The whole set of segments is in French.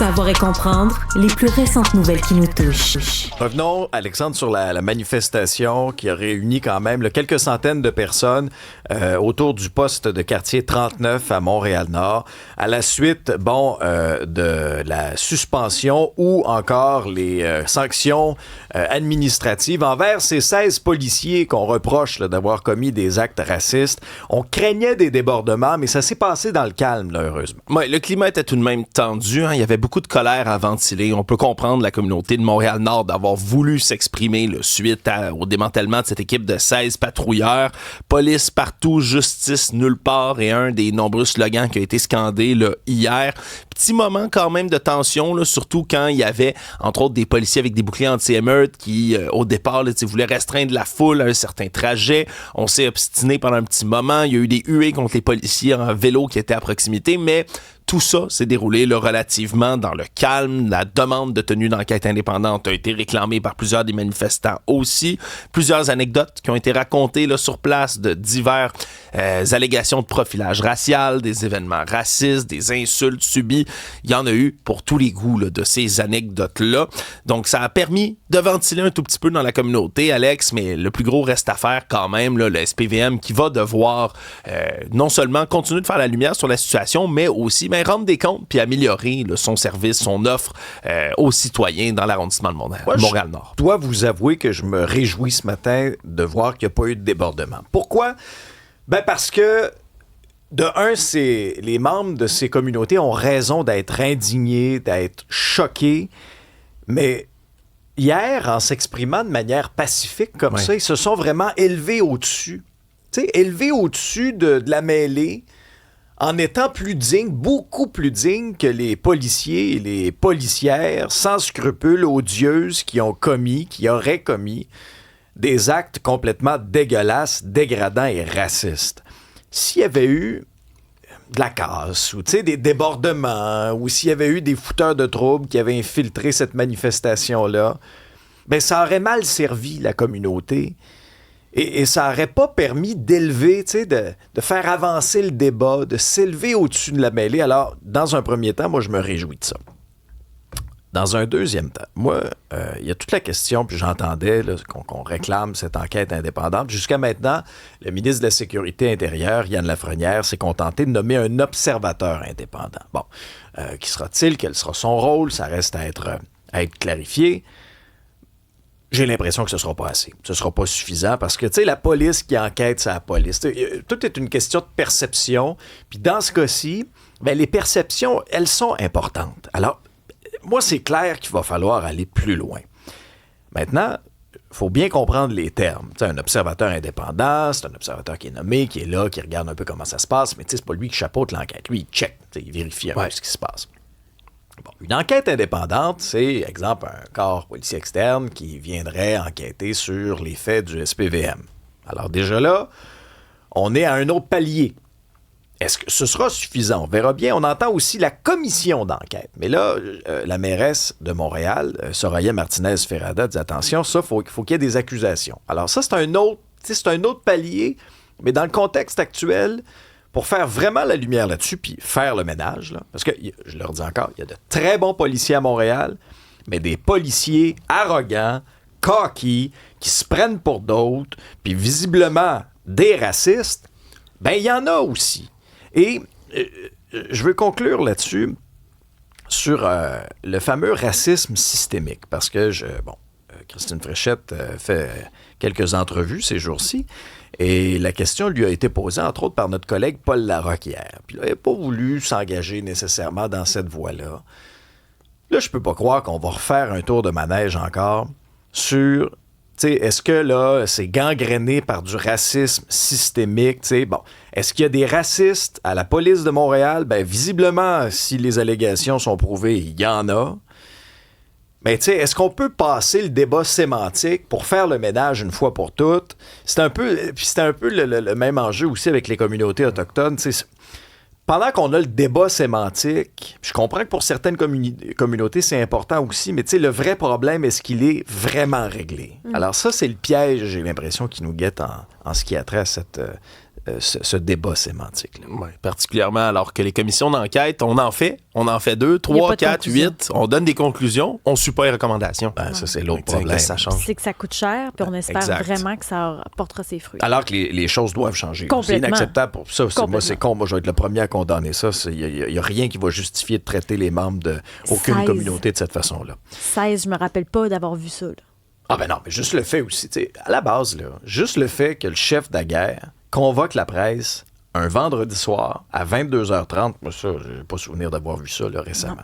Savoir et comprendre les plus récentes nouvelles qui nous touchent. Revenons, Alexandre, sur la manifestation qui a réuni quand même quelques centaines de personnes autour du poste de quartier 39 à Montréal-Nord, à la suite, de la suspension ou encore les sanctions administratives envers ces 16 policiers qu'on reproche d'avoir commis des actes racistes. On craignait des débordements, mais ça s'est passé dans le calme, là, heureusement. Ouais, le climat était tout de même tendu. Il y avait beaucoup de colère à ventiler. On peut comprendre la communauté de Montréal-Nord d'avoir voulu s'exprimer suite au démantèlement de cette équipe de 16 patrouilleurs. Police partout, justice nulle part et un des nombreux slogans qui a été scandé hier. Petit moment quand même de tension, surtout quand il y avait, entre autres, des policiers avec des boucliers anti-émeute qui, au départ, voulaient restreindre la foule à un certain trajet. On s'est obstiné pendant un petit moment. Il y a eu des huées contre les policiers en vélo qui étaient à proximité, mais tout ça s'est déroulé relativement dans le calme. La demande de tenue d'enquête indépendante a été réclamée par plusieurs des manifestants aussi. Plusieurs anecdotes qui ont été racontées sur place de divers allégations de profilage racial, des événements racistes, des insultes subies. Il y en a eu pour tous les goûts de ces anecdotes-là. Donc, ça a permis de ventiler un tout petit peu dans la communauté, Alex, mais le plus gros reste à faire quand même, le SPVM qui va devoir non seulement continuer de faire la lumière sur la situation, mais aussi rendre des comptes puis améliorer son service, son offre aux citoyens dans l'arrondissement de Montréal-Nord. Je dois vous avouer que je me réjouis ce matin de voir qu'il n'y a pas eu de débordement. Pourquoi? Parce que, de un, les membres de ces communautés ont raison d'être indignés, d'être choqués, mais hier, en s'exprimant de manière pacifique comme ça, ils se sont vraiment élevés au-dessus. Élevés au-dessus de la mêlée, en étant plus dignes, beaucoup plus dignes que les policiers et les policières sans scrupules odieuses qui auraient commis des actes complètement dégueulasses, dégradants et racistes. S'il y avait eu de la casse ou des débordements ou s'il y avait eu des fouteurs de troubles qui avaient infiltré cette manifestation-là, ça aurait mal servi la communauté. Et ça n'aurait pas permis d'élever, de faire avancer le débat, de s'élever au-dessus de la mêlée. Alors, dans un premier temps, moi, je me réjouis de ça. Dans un deuxième temps, moi, il y a toute la question, puis j'entendais qu'on réclame cette enquête indépendante. Jusqu'à maintenant, le ministre de la Sécurité intérieure, Yann Lafrenière, s'est contenté de nommer un observateur indépendant. Bon, qui sera-t-il? Quel sera son rôle? Ça reste à être clarifié. J'ai l'impression que ce ne sera pas assez. Ce ne sera pas suffisant parce que, la police qui enquête, c'est la police. Tout est une question de perception. Puis dans ce cas-ci, les perceptions, elles sont importantes. Alors, moi, c'est clair qu'il va falloir aller plus loin. Maintenant, il faut bien comprendre les termes. Un observateur indépendant, c'est un observateur qui est nommé, qui est là, qui regarde un peu comment ça se passe, mais c'est pas lui qui chapeaute l'enquête. Lui, il check, il vérifie un peu ce qui se passe. Bon, une enquête indépendante, c'est, exemple, un corps policier externe qui viendrait enquêter sur les faits du SPVM. Alors déjà là, on est à un autre palier. Est-ce que ce sera suffisant? On verra bien. On entend aussi la commission d'enquête. Mais là, la mairesse de Montréal, Soraya Martinez-Ferrada, dit attention, ça, faut qu'il y ait des accusations. Alors ça, c'est un autre palier, mais dans le contexte actuel, pour faire vraiment la lumière là-dessus, puis faire le ménage, là, parce que, je leur dis encore, il y a de très bons policiers à Montréal, mais des policiers arrogants, coquilles, qui se prennent pour d'autres, puis visiblement des racistes, il y en a aussi. Et je veux conclure là-dessus sur le fameux racisme systémique, parce que, Christine Fréchette fait quelques entrevues ces jours-ci, et la question lui a été posée, entre autres, par notre collègue Paul Larocque hier. Puis là, il n'a pas voulu s'engager nécessairement dans cette voie-là. Là, je peux pas croire qu'on va refaire un tour de manège encore sur, est-ce que là, c'est gangréné par du racisme systémique, est-ce qu'il y a des racistes à la police de Montréal? Visiblement, si les allégations sont prouvées, il y en a. Mais est-ce qu'on peut passer le débat sémantique pour faire le ménage une fois pour toutes? C'était un peu le même enjeu aussi avec les communautés autochtones. Pendant qu'on a le débat sémantique, je comprends que pour certaines communautés, c'est important aussi, mais le vrai problème, est-ce qu'il est vraiment réglé? Alors ça, c'est le piège, j'ai l'impression, qui nous guette en ce qui a trait à ce débat sémantique-là. Ouais, particulièrement alors que les commissions d'enquête, on en fait 2, 3, 4, 8, on donne des conclusions, on suit pas les recommandations. Ben, ça, c'est l'autre Donc, problème. ça change. C'est que ça coûte cher, puis on espère Exact. vraiment que ça portera ses fruits. Alors que les choses doivent changer. C'est Complètement. inacceptable pour ça. Moi, Complètement. c'est con. Moi, je vais être le premier à condamner ça. Il n'y a rien qui va justifier de traiter les membres d'aucune 16. communauté de cette façon-là. 16, je me rappelle pas d'avoir vu ça. Là. Ah ben non, mais juste le fait aussi, tu sais, à la base, là, juste le fait que le chef de la guerre convoque la presse un vendredi soir à 22h30, moi ça, j'ai pas souvenir d'avoir vu ça là, récemment.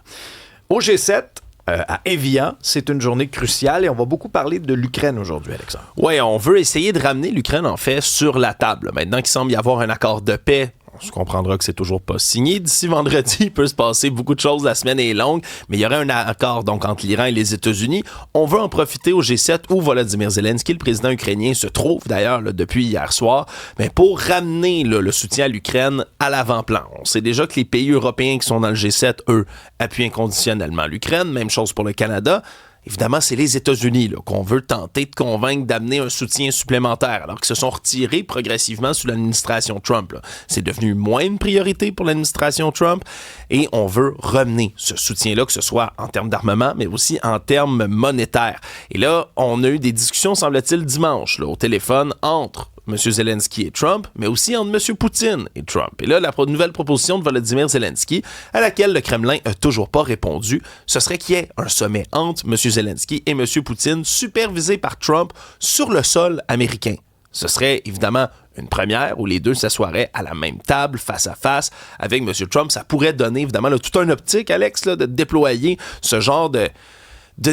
Non. Au G7, à Évian, c'est une journée cruciale et on va beaucoup parler de l'Ukraine aujourd'hui, Alexandre. Oui, on veut essayer de ramener l'Ukraine, en fait, sur la table. Maintenant qu'il semble y avoir un accord de paix, on se comprendra que c'est toujours pas signé. D'ici vendredi, il peut se passer beaucoup de choses. La semaine est longue, mais il y aurait un accord donc entre l'Iran et les États-Unis. On veut en profiter au G7 où Volodymyr Zelensky, le président ukrainien, se trouve d'ailleurs là, depuis hier soir, mais pour ramener là, le soutien à l'Ukraine à l'avant-plan. On sait déjà que les pays européens qui sont dans le G7, eux, appuient inconditionnellement l'Ukraine. Même chose pour le Canada. Évidemment, c'est les États-Unis là, qu'on veut tenter de convaincre d'amener un soutien supplémentaire, alors qu'ils se sont retirés progressivement sous l'administration Trump. Là. C'est devenu moins une priorité pour l'administration Trump et on veut ramener ce soutien-là, que ce soit en termes d'armement, mais aussi en termes monétaires. Et là, on a eu des discussions, semble-t-il, dimanche, là, au téléphone, entre M. Zelensky et Trump, mais aussi entre M. Poutine et Trump. Et là, la nouvelle proposition de Volodymyr Zelensky, à laquelle le Kremlin n'a toujours pas répondu, ce serait qu'il y ait un sommet entre M. Zelensky et M. Poutine, supervisé par Trump, sur le sol américain. Ce serait évidemment une première où les deux s'assoiraient à la même table, face à face, avec M. Trump. Ça pourrait donner évidemment là, tout un optique, Alex, là, de déployer ce genre de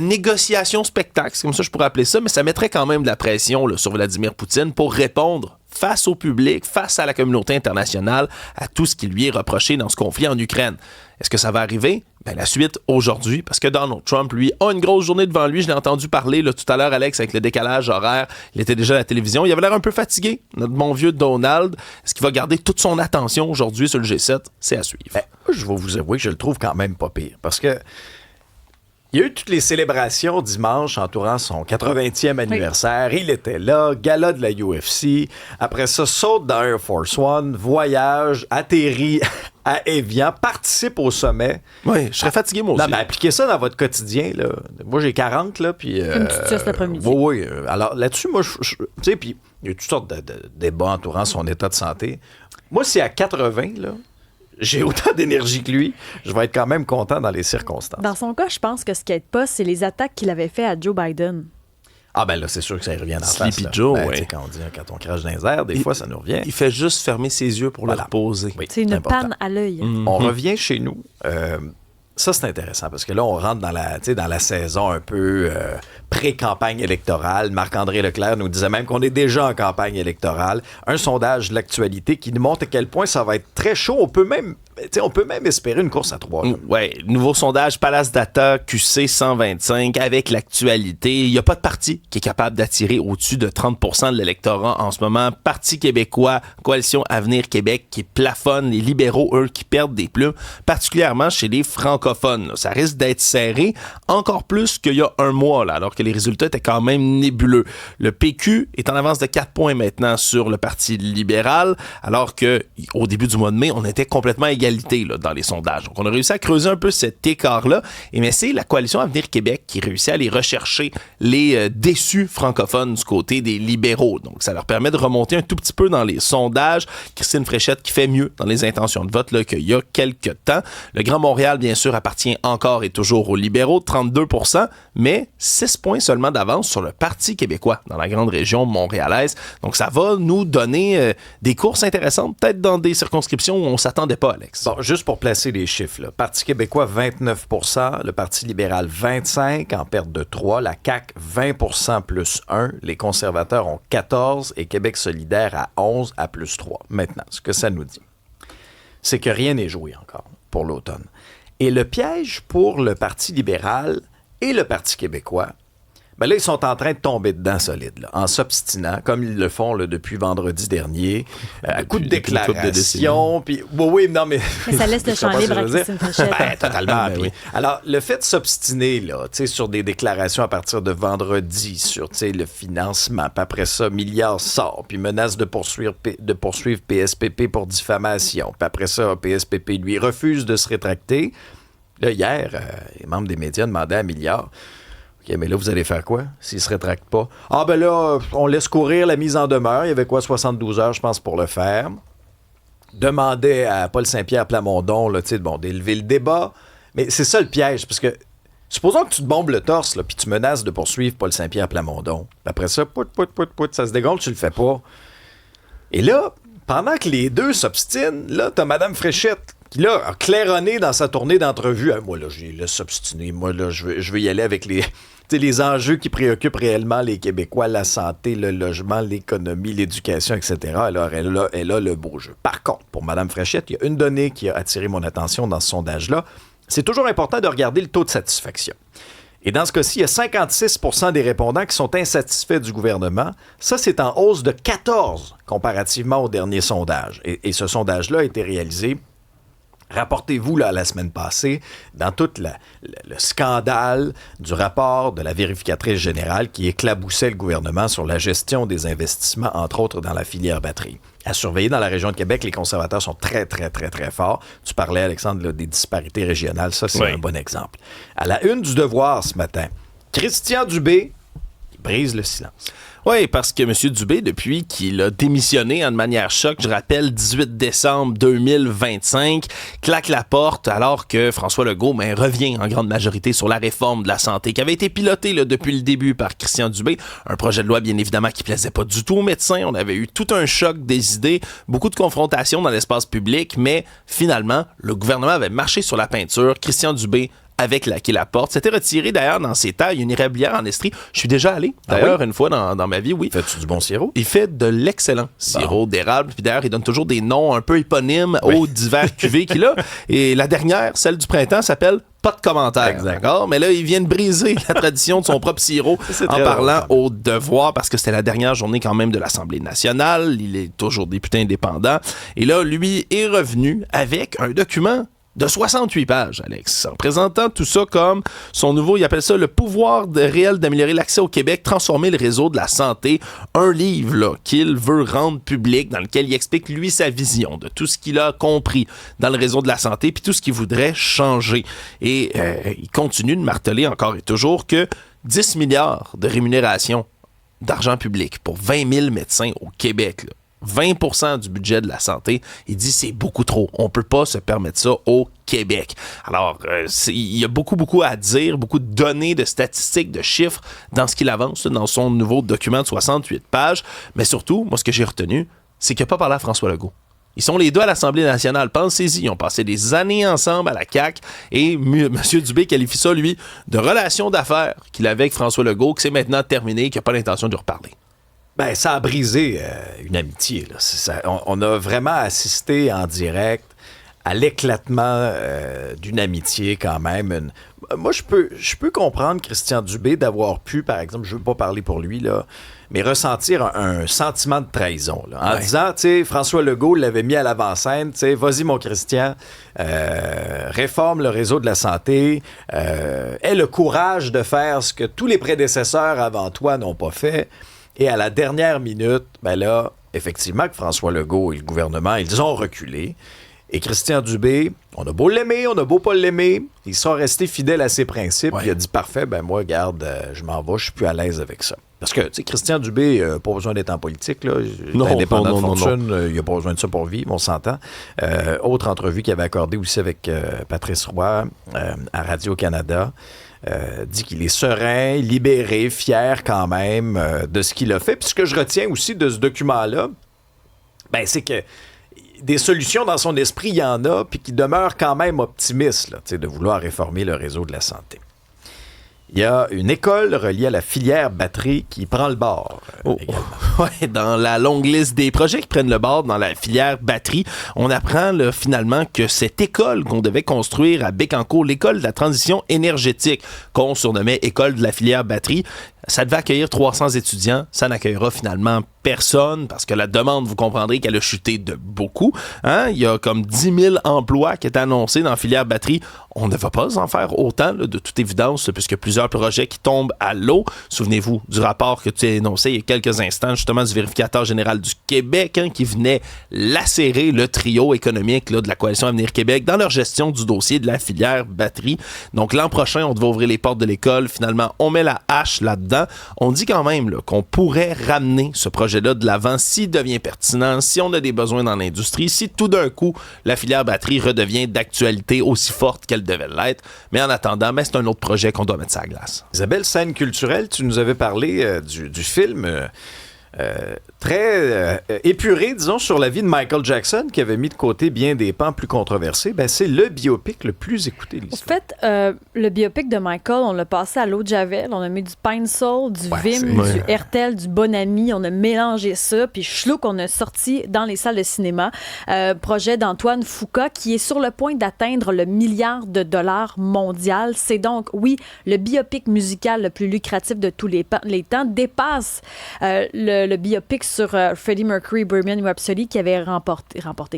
négociation spectacle, c'est comme ça que je pourrais appeler ça, mais ça mettrait quand même de la pression là, sur Vladimir Poutine pour répondre face au public, face à la communauté internationale, à tout ce qui lui est reproché dans ce conflit en Ukraine. Est-ce que ça va arriver? Ben, la suite aujourd'hui, parce que Donald Trump, lui, a une grosse journée devant lui. Je l'ai entendu parler là, tout à l'heure, Alex, avec le décalage horaire. Il était déjà à la télévision. Il avait l'air un peu fatigué, notre bon vieux Donald. Est-ce qu'il va garder toute son attention aujourd'hui sur le G7? C'est à suivre. Ben, je vais vous avouer que je le trouve quand même pas pire, parce que il y a eu toutes les célébrations dimanche entourant son 80e anniversaire. Oui. Il était là, gala de la UFC. Après ça, saute dans Air Force One, voyage, atterrit à Évian, participe au sommet. Oui, je serais fatigué moi aussi. Non, mais appliquez ça dans votre quotidien. Là. Moi, j'ai 40, là, puis... Une petite sieste l'après-midi. Oui. Alors, là-dessus, moi, tu sais, puis il y a toutes sortes de débats entourant son état de santé. Moi, si à 80, là, j'ai autant d'énergie que lui, je vais être quand même content dans les circonstances. Dans son cas, je pense que ce qui aide pas, c'est les attaques qu'il avait fait à Joe Biden. Ah ben là, c'est sûr que ça revient dans la face. Sleepy Joe, ben, oui. Quand on crache dans les airs, des fois, ça nous revient. Il fait juste fermer ses yeux pour le reposer. Oui, C'est une important. panne à l'œil. On revient chez nous. Ça, c'est intéressant parce que là, on rentre dans la saison un peu pré-campagne électorale. Marc-André Leclerc nous disait même qu'on est déjà en campagne électorale. Un sondage de l'actualité qui nous montre à quel point ça va être très chaud. On peut même espérer une course à 3. Oui, nouveau sondage Palace Data QC 125 avec l'actualité. Il n'y a pas de parti qui est capable d'attirer au-dessus de 30% de l'électorat en ce moment. Parti québécois, Coalition Avenir Québec qui plafonne, les libéraux, eux, qui perdent des plumes, particulièrement chez les francophones. Là. Ça risque d'être serré encore plus qu'il y a un mois, là, alors que les résultats étaient quand même nébuleux. Le PQ est en avance de 4 points maintenant sur le Parti libéral, alors qu'au début du mois de mai, on était complètement égalité là, dans les sondages. Donc, on a réussi à creuser un peu cet écart-là. Mais c'est la Coalition Avenir Québec qui réussit à aller rechercher les déçus francophones du côté des libéraux. Donc, ça leur permet de remonter un tout petit peu dans les sondages. Christine Fréchette qui fait mieux dans les intentions de vote là, qu'il y a quelques temps. Le Grand Montréal, bien sûr, appartient encore et toujours aux libéraux, 32%, mais 6 points seulement d'avance sur le Parti québécois dans la grande région montréalaise. Donc, ça va nous donner des courses intéressantes, peut-être dans des circonscriptions où on ne s'attendait pas, Alex. Bon, juste pour placer les chiffres, là. Parti québécois, 29%, le Parti libéral, 25%, en perte de 3%, la CAQ, 20% plus 1%, les conservateurs ont 14% et Québec solidaire à 11% à plus 3%. Maintenant, ce que ça nous dit, c'est que rien n'est joué encore pour l'automne. Et le piège pour le Parti libéral et le Parti québécois, Ben là, ils sont en train de tomber dedans solide, là, en s'obstinant, comme ils le font là, depuis vendredi dernier, à coup de déclaration. Puis, oui, non, mais. Mais ça laisse le champ libre à Christine Fréchette. Ben, totalement. Ben Puis, oui. alors, le fait de s'obstiner là, sur des déclarations à partir de vendredi, sur le financement, puis après ça, milliards sort, puis menace de poursuivre PSPP pour diffamation, puis après ça, PSPP, lui, refuse de se rétracter. Là, hier, les membres des médias demandaient à Milliard. OK, mais là, vous allez faire quoi s'il ne se rétracte pas? Ah, ben là, on laisse courir la mise en demeure. Il y avait 72 heures, je pense, pour le faire. Demandait à Paul Saint-Pierre Plamondon, là, d'élever le débat. Mais c'est ça le piège, parce que supposons que tu te bombes le torse, là, puis tu menaces de poursuivre Paul Saint-Pierre Plamondon. Après ça, ça se dégonfle, tu le fais pas. Et là, pendant que les deux s'obstinent, là, t'as Mme Fréchette qui, là, a claironné dans sa tournée d'entrevue. Ah, moi, là, je laisse s'obstiner. Moi, là, je veux y aller avec les enjeux qui préoccupent réellement les Québécois, la santé, le logement, l'économie, l'éducation, etc. Alors, elle a le beau jeu. Par contre, pour Mme Fréchette, il y a une donnée qui a attiré mon attention dans ce sondage-là. C'est toujours important de regarder le taux de satisfaction. Et dans ce cas-ci, il y a 56 % des répondants qui sont insatisfaits du gouvernement. Ça, c'est en hausse de 14 comparativement au dernier sondage. Et ce sondage-là a été réalisé, rapportez-vous là, la semaine passée, dans tout le scandale du rapport de la vérificatrice générale qui éclaboussait le gouvernement sur la gestion des investissements, entre autres dans la filière batterie. À surveiller dans la région de Québec, les conservateurs sont très, très, très, très forts. Tu parlais, Alexandre, là, des disparités régionales. Ça, c'est un bon exemple. À la une du Devoir ce matin, Christian Dubé qui brise le silence. Oui, parce que M. Dubé, depuis qu'il a démissionné de manière choc, je rappelle, 18 décembre 2025, claque la porte alors que François Legault revient en grande majorité sur la réforme de la santé qui avait été pilotée là, depuis le début par Christian Dubé. Un projet de loi, bien évidemment, qui plaisait pas du tout aux médecins. On avait eu tout un choc des idées, beaucoup de confrontations dans l'espace public, mais finalement, le gouvernement avait marché sur la peinture. Christian Dubé avait claqué la porte. S'était retiré d'ailleurs dans ses tailles une érablière en Estrie. Je suis déjà allé, d'ailleurs, une fois dans ma vie, oui. Fais-tu du bon sirop? Il fait de l'excellent sirop d'érable. Puis d'ailleurs, il donne toujours des noms un peu éponymes aux divers cuvées qu'il a. Et la dernière, celle du printemps, s'appelle Pas de commentaires. D'accord? Mais là, il vient de briser la tradition de son propre sirop en parlant au Devoir, parce que c'était la dernière journée quand même de l'Assemblée nationale. Il est toujours député indépendant. Et là, lui est revenu avec un document de 68 pages, Alex, en présentant tout ça comme son nouveau, il appelle ça le pouvoir réel d'améliorer l'accès au Québec, transformer le réseau de la santé. Un livre là, qu'il veut rendre public, dans lequel il explique, lui, sa vision de tout ce qu'il a compris dans le réseau de la santé, puis tout ce qu'il voudrait changer. Et il continue de marteler encore et toujours que 10 milliards de rémunération d'argent public pour 20 000 médecins au Québec, là, 20% du budget de la santé, il dit c'est beaucoup trop. On peut pas se permettre ça au Québec. Alors, il y a beaucoup à dire, beaucoup de données, de statistiques, de chiffres dans ce qu'il avance dans son nouveau document de 68 pages. Mais surtout, moi, ce que j'ai retenu, c'est qu'il n'a pas parlé à François Legault. Ils sont les deux à l'Assemblée nationale. Pensez-y, ils ont passé des années ensemble à la CAQ et M. Dubé qualifie ça, lui, de relation d'affaires qu'il avait avec François Legault, que c'est maintenant terminé, qu'il n'a pas l'intention de lui reparler. Ben, ça a brisé une amitié. Là. On a vraiment assisté en direct à l'éclatement d'une amitié quand même. Moi, je peux comprendre Christian Dubé d'avoir pu, par exemple, je ne veux pas parler pour lui, là, mais ressentir un sentiment de trahison. Là, en disant, tu sais, François Legault l'avait mis à l'avant-scène, tu sais, vas-y mon Christian, réforme le réseau de la santé, aie le courage de faire ce que tous les prédécesseurs avant toi n'ont pas fait. Et à la dernière minute, ben là, effectivement, que François Legault et le gouvernement, ils ont reculé. Et Christian Dubé, on a beau l'aimer, on a beau pas l'aimer, ils sont restés fidèles à ses principes. Il a dit, parfait, ben moi, regarde, je m'en vais, je suis plus à l'aise avec ça. Parce que, tu sais, Christian Dubé n'a pas besoin d'être en politique, là. Il est indépendant de fortune, il n'a pas besoin de ça pour vivre, on s'entend. Autre entrevue qu'il avait accordée aussi avec Patrice Roy à Radio-Canada. Dit qu'il est serein, libéré, fier quand même de ce qu'il a fait. Puis ce que je retiens aussi de ce document-là, ben, c'est que des solutions dans son esprit, il y en a, puis qu'il demeure quand même optimiste là, de vouloir réformer le réseau de la santé. Il y a une école reliée à la filière batterie qui prend le bord. Ouais, dans la longue liste des projets qui prennent le bord dans la filière batterie, on apprend là, finalement que cette école qu'on devait construire à Bécancour, l'école de la transition énergétique, qu'on surnommait école de la filière batterie, Ça devait accueillir 300 étudiants. Ça n'accueillera finalement personne parce que la demande, vous comprendrez qu'elle a chuté de beaucoup. Hein? Il y a comme 10 000 emplois qui étaient annoncés dans la filière batterie. On ne va pas en faire autant, là, de toute évidence, puisque plusieurs projets qui tombent à l'eau. Souvenez-vous du rapport que tu as énoncé il y a quelques instants, justement, du vérificateur général du Québec, hein, qui venait lacérer le trio économique là, de la Coalition Avenir Québec dans leur gestion du dossier de la filière batterie. Donc, l'an prochain, on devait ouvrir les portes de l'école. Finalement, on met la hache là-dedans. On dit quand même là, qu'on pourrait ramener ce projet-là de l'avant s'il devient pertinent, si on a des besoins dans l'industrie, si tout d'un coup, la filière batterie redevient d'actualité aussi forte qu'elle devait l'être. Mais en attendant, c'est un autre projet qu'on doit mettre sur la glace. Isabelle, scène culturelle, tu nous avais parlé du film très épuré, disons, sur la vie de Michael Jackson, qui avait mis de côté bien des pans plus controversés. Ben, c'est le biopic le plus écouté de l'histoire. En fait, le biopic de Michael, on l'a passé à l'eau de Javel, on a mis du Pine Sol, du Vim, du Hertel, du Bonami, on a mélangé ça, puis chlouk, on a sorti dans les salles de cinéma. Projet d'Antoine Fuqua, qui est sur le point d'atteindre le $1 milliard mondial. C'est donc, oui, le biopic musical le plus lucratif de tous les temps, dépasse le biopic sur Freddie Mercury, Bohemian Rhapsody, qui avait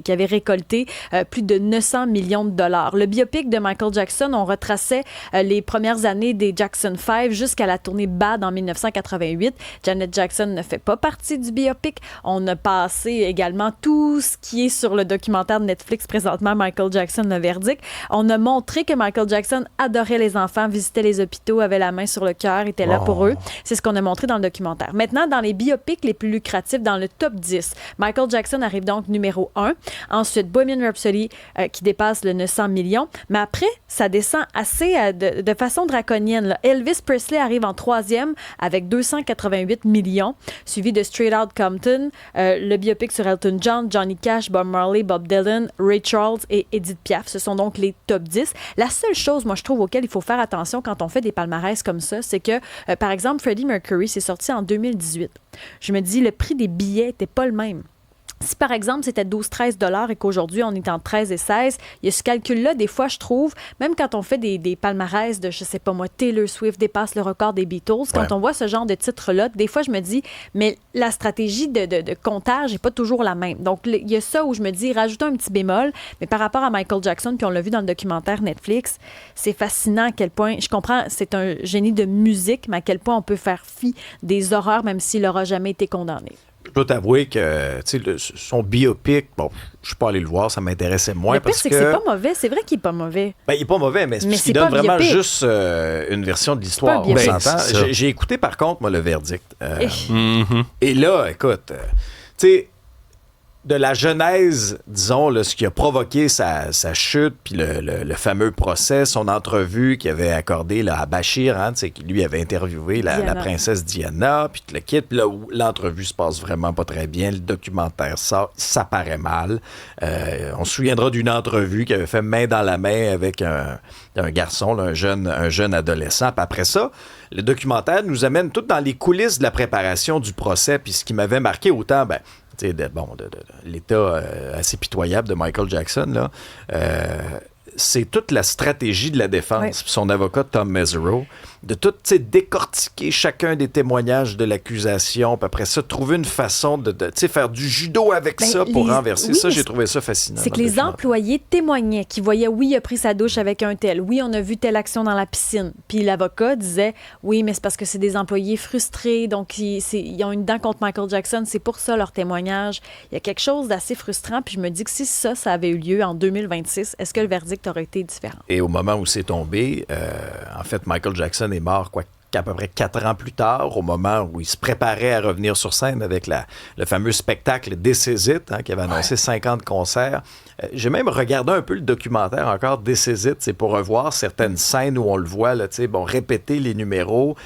qui avait récolté plus de 900 millions de dollars. Le biopic de Michael Jackson, on retraçait les premières années des Jackson 5 jusqu'à la tournée Bad en 1988. Janet Jackson ne fait pas partie du biopic. On a passé également tout ce qui est sur le documentaire de Netflix présentement, Michael Jackson, le verdict. On a montré que Michael Jackson adorait les enfants, visitait les hôpitaux, avait la main sur le cœur, était là pour eux. C'est ce qu'on a montré dans le documentaire. Maintenant, dans les biopics les plus lucratifs, dans le top 10, Michael Jackson arrive donc numéro 1. Ensuite, Bohemian Rhapsody qui dépasse le 900 millions. Mais après, ça descend assez de façon draconienne, là. Elvis Presley arrive en 3e avec 288 millions, suivi de Straight Outta Compton, le biopic sur Elton John, Johnny Cash, Bob Marley, Bob Dylan, Ray Charles et Edith Piaf. Ce sont donc les top 10. La seule chose, moi, je trouve, auquel il faut faire attention quand on fait des palmarès comme ça, c'est que, par exemple, Freddie Mercury, c'est sorti en 2018. Je me dis, le prix des billets n'était pas le même. Si, par exemple, c'était 12-13 $ et qu'aujourd'hui, on est en 13 et 16, il y a ce calcul-là, des fois, je trouve, même quand on fait des palmarès de, je sais pas moi, Taylor Swift dépasse le record des Beatles, quand on voit ce genre de titre-là, des fois, je me dis, mais la stratégie de comptage n'est pas toujours la même. Donc, il y a ça où je me dis, rajoutons un petit bémol, mais par rapport à Michael Jackson, puis on l'a vu dans le documentaire Netflix, c'est fascinant à quel point, je comprends, c'est un génie de musique, mais à quel point on peut faire fi des horreurs, même s'il n'aura jamais été condamné. Je dois t'avouer que son biopic, bon, je suis pas allé le voir, ça m'intéressait moins. Le pire, parce c'est que c'est pas mauvais. C'est vrai qu'il est pas mauvais. Ben, il est pas mauvais, mais c'est il donne pas vraiment biopic. juste une version de l'histoire. On s'entend. J'ai écouté, par contre, moi, le verdict. Et là, écoute, tu sais, de la genèse, disons, là, ce qui a provoqué sa chute, puis le fameux procès, son entrevue qu'il avait accordée là, à Bachir, hein, qui lui avait interviewé la princesse Diana, puis le kit, puis là où l'entrevue se passe vraiment pas très bien, le documentaire sort, ça paraît mal. On se souviendra d'une entrevue qu'il avait fait main dans la main avec un garçon, là, un jeune adolescent. Puis après ça, le documentaire nous amène tout dans les coulisses de la préparation du procès, puis ce qui m'avait marqué autant, de l'état assez pitoyable de Michael Jackson, là, c'est toute la stratégie de la défense. Son avocat, Tom Mesereau, de tout décortiquer chacun des témoignages de l'accusation, puis après ça, trouver une façon de faire du judo avec ça pour renverser. Ça, j'ai trouvé ça fascinant. C'est que les employés témoignaient, qui voyaient, oui, il a pris sa douche avec un tel, oui, on a vu telle action dans la piscine. Puis l'avocat disait, oui, mais c'est parce que c'est des employés frustrés, donc ils ont une dent contre Michael Jackson, c'est pour ça leur témoignage. Il y a quelque chose d'assez frustrant, puis je me dis que si ça avait eu lieu en 2026, est-ce que le verdict aurait été différent? Et au moment où c'est tombé, en fait, Michael Jackson est mort, qu'à peu près 4 ans plus tard, au moment où il se préparait à revenir sur scène avec le fameux spectacle This Is It, qui avait annoncé 50 concerts. J'ai même regardé un peu le documentaire encore This Is It, c'est pour revoir certaines scènes où on le voit là, répéter les numéros,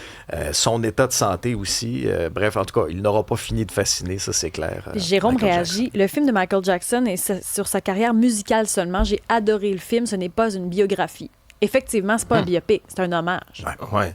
son état de santé aussi. Bref, en tout cas, il n'aura pas fini de fasciner, ça c'est clair. Jérôme réagit. Le film de Michael Jackson est sur sa carrière musicale seulement. J'ai adoré le film, ce n'est pas une biographie. Effectivement, c'est pas un biopic, c'est un hommage. Ouais.